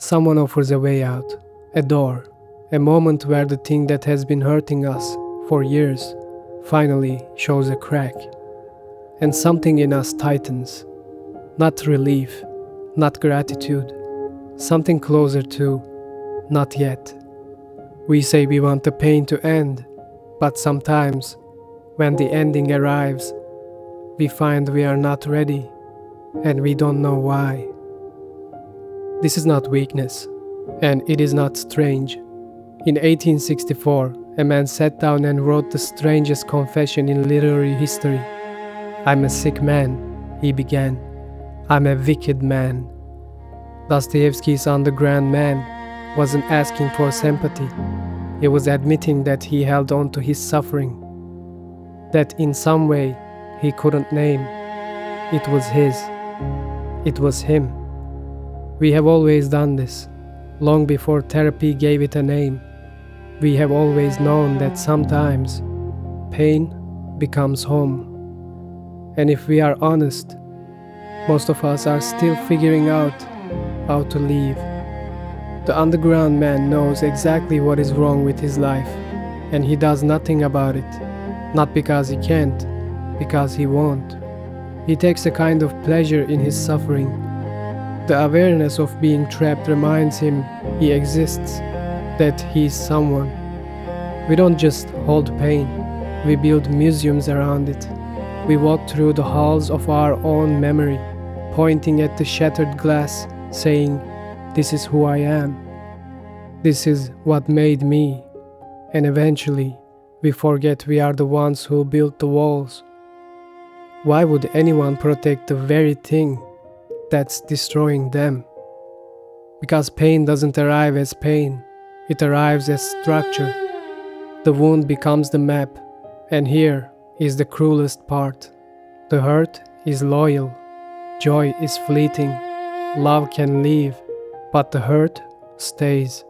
Someone offers a way out, a door, a moment where the thing that has been hurting us for years finally shows a crack. And something in us tightens. Not relief, not gratitude, something closer to not yet. We say we want the pain to end, but sometimes, when the ending arrives, we find we are not ready, and we don't know why. This is not weakness, and it is not strange. In 1864, a man sat down and wrote the strangest confession in literary history. "I'm a sick man," he began. "I'm a wicked man." Dostoyevsky's underground man wasn't asking for sympathy. He was admitting that he held on to his suffering, that in some way he couldn't name. It was his. It was him. We have always done this, long before therapy gave it a name. We have always known that sometimes pain becomes home. And if we are honest, most of us are still figuring out how to leave. The underground man knows exactly what is wrong with his life, and he does nothing about it, not because he can't, because he won't. He takes a kind of pleasure in his suffering. The awareness of being trapped reminds him he exists, that he is someone. We don't just hold pain, we build museums around it. We walk through the halls of our own memory, pointing at the shattered glass, saying, "This is who I am. This is what made me." And eventually, we forget we are the ones who built the walls. Why would anyone protect the very thing that's destroying them? Because pain doesn't arrive as pain, it arrives as structure. The wound becomes the map, and here is the cruelest part. The hurt is loyal, joy is fleeting, love can leave, but the hurt stays.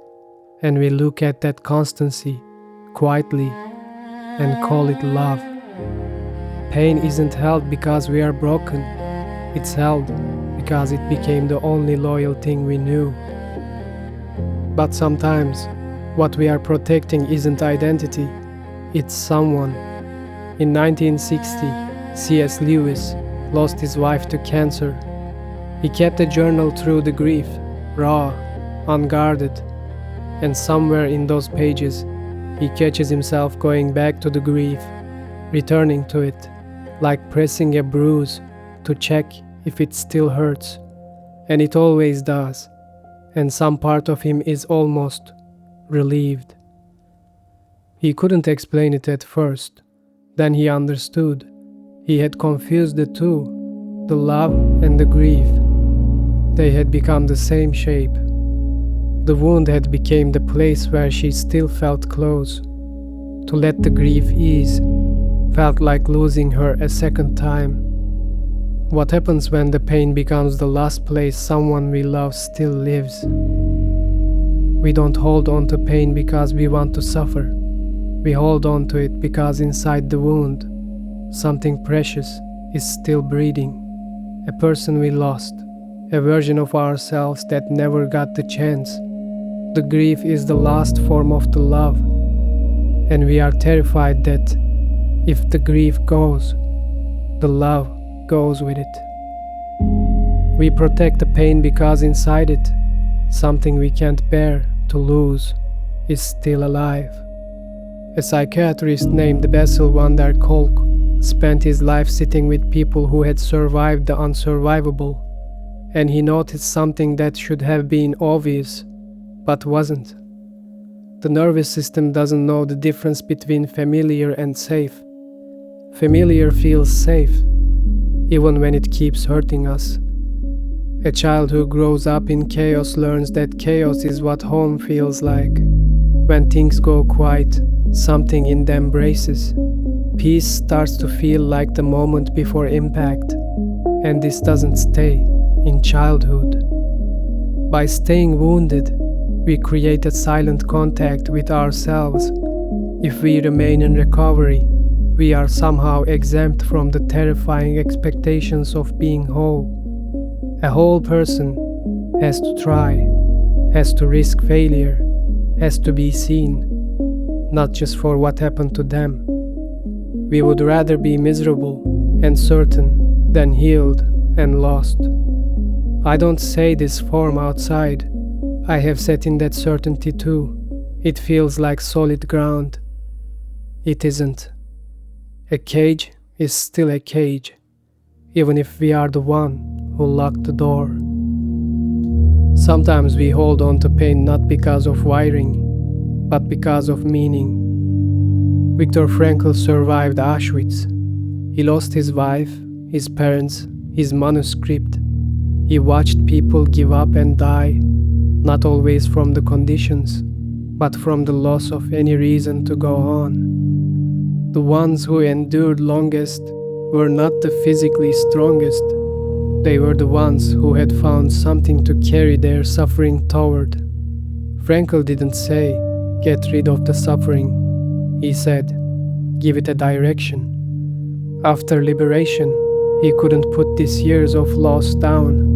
And we look at that constancy quietly and call it love. Pain isn't held because we are broken. It's held because it became the only loyal thing we knew. But sometimes, what we are protecting isn't identity, it's someone. In 1960, C.S. Lewis lost his wife to cancer. He kept a journal through the grief, raw, unguarded, and somewhere in those pages, he catches himself going back to the grief, returning to it, like pressing a bruise to check if it still hurts. And it always does, and some part of him is almost relieved. He couldn't explain it at first. Then he understood. He had confused the two, the love and the grief. They had become the same shape. The wound had become the place where she still felt close. To let the grief ease felt like losing her a second time. What happens when the pain becomes the last place someone we love still lives? We don't hold on to pain because we want to suffer. We hold on to it because inside the wound, something precious is still breathing. A person we lost, a version of ourselves that never got the chance. The grief is the last form of the love, and we are terrified that if the grief goes, the love goes with it. We protect the pain because inside it, something we can't bear to lose is still alive. A psychiatrist named Bessel Kolk spent his life sitting with people who had survived the unsurvivable, and he noticed something that should have been obvious, but wasn't. The nervous system doesn't know the difference between familiar and safe. Familiar feels safe, even when it keeps hurting us. A child who grows up in chaos learns that chaos is what home feels like. When things go quiet, something in them braces. Peace starts to feel like the moment before impact, and this doesn't stay in childhood. By staying wounded, we create a silent contact with ourselves. If we remain in recovery, we are somehow exempt from the terrifying expectations of being whole. A whole person has to try, has to risk failure, has to be seen, not just for what happened to them. We would rather be miserable and certain than healed and lost. I don't say this from outside. I have sat in that certainty too. It feels like solid ground. It isn't. A cage is still a cage, even if we are the one who locked the door. Sometimes we hold on to pain not because of wiring, but because of meaning. Viktor Frankl survived Auschwitz. He lost his wife, his parents, his manuscript. He watched people give up and die, not always from the conditions, but from the loss of any reason to go on. The ones who endured longest were not the physically strongest. They were the ones who had found something to carry their suffering toward. Frankl didn't say, "Get rid of the suffering." He said, "Give it a direction." After liberation, he couldn't put these years of loss down.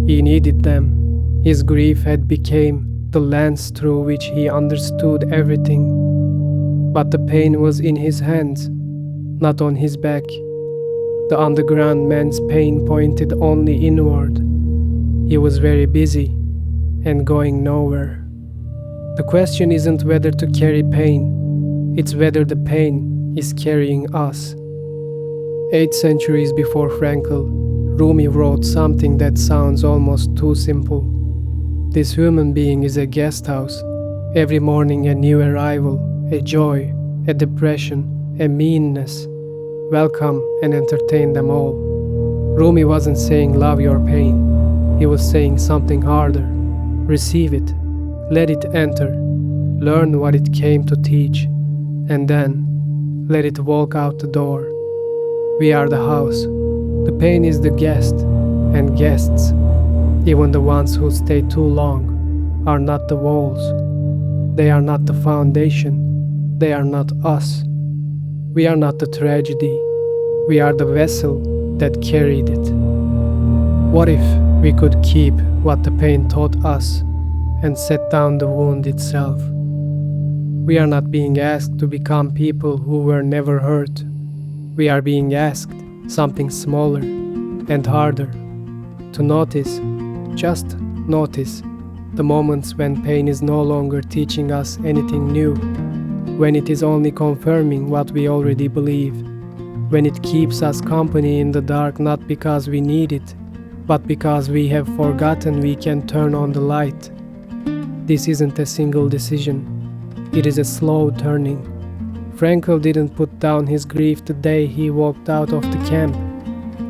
He needed them. His grief had become the lens through which he understood everything. But the pain was in his hands, not on his back. The underground man's pain pointed only inward. He was very busy and going nowhere. The question isn't whether to carry pain, it's whether the pain is carrying us. 8 centuries before Frankl, Rumi wrote something that sounds almost too simple. This human being is a guest house. Every morning a new arrival, a joy, a depression, a meanness. Welcome and entertain them all. Rumi wasn't saying love your pain. He was saying something harder. Receive it. Let it enter. Learn what it came to teach. And then let it walk out the door. We are the house. The pain is the guest. And guests, even the ones who stay too long, are not the walls. They are not the foundation. They are not us. We are not the tragedy. We are the vessel that carried it. What if we could keep what the pain taught us and set down the wound itself? We are not being asked to become people who were never hurt. We are being asked something smaller and harder. To notice, just notice, the moments when pain is no longer teaching us anything new, when it is only confirming what we already believe, when it keeps us company in the dark not because we need it, but because we have forgotten we can turn on the light. This isn't a single decision, it is a slow turning. Frankl didn't put down his grief the day he walked out of the camp.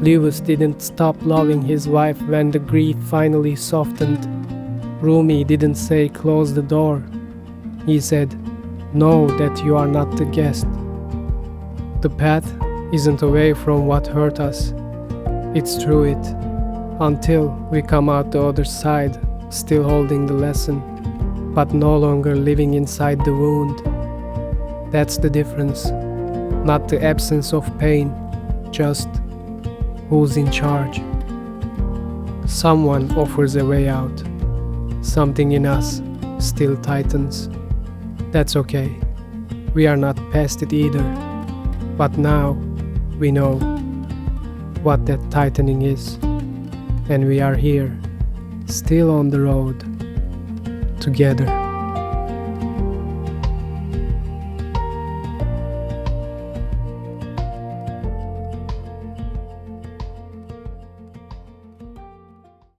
Lewis didn't stop loving his wife when the grief finally softened. Rumi didn't say close the door. He said, know that you are not the guest. The path isn't away from what hurt us. It's through it, until we come out the other side, still holding the lesson, but no longer living inside the wound. That's the difference. Not the absence of pain, just who's in charge. Someone offers a way out. Something in us still tightens. That's okay. We are not past it either. But now we know what that tightening is. And we are here, still on the road, together.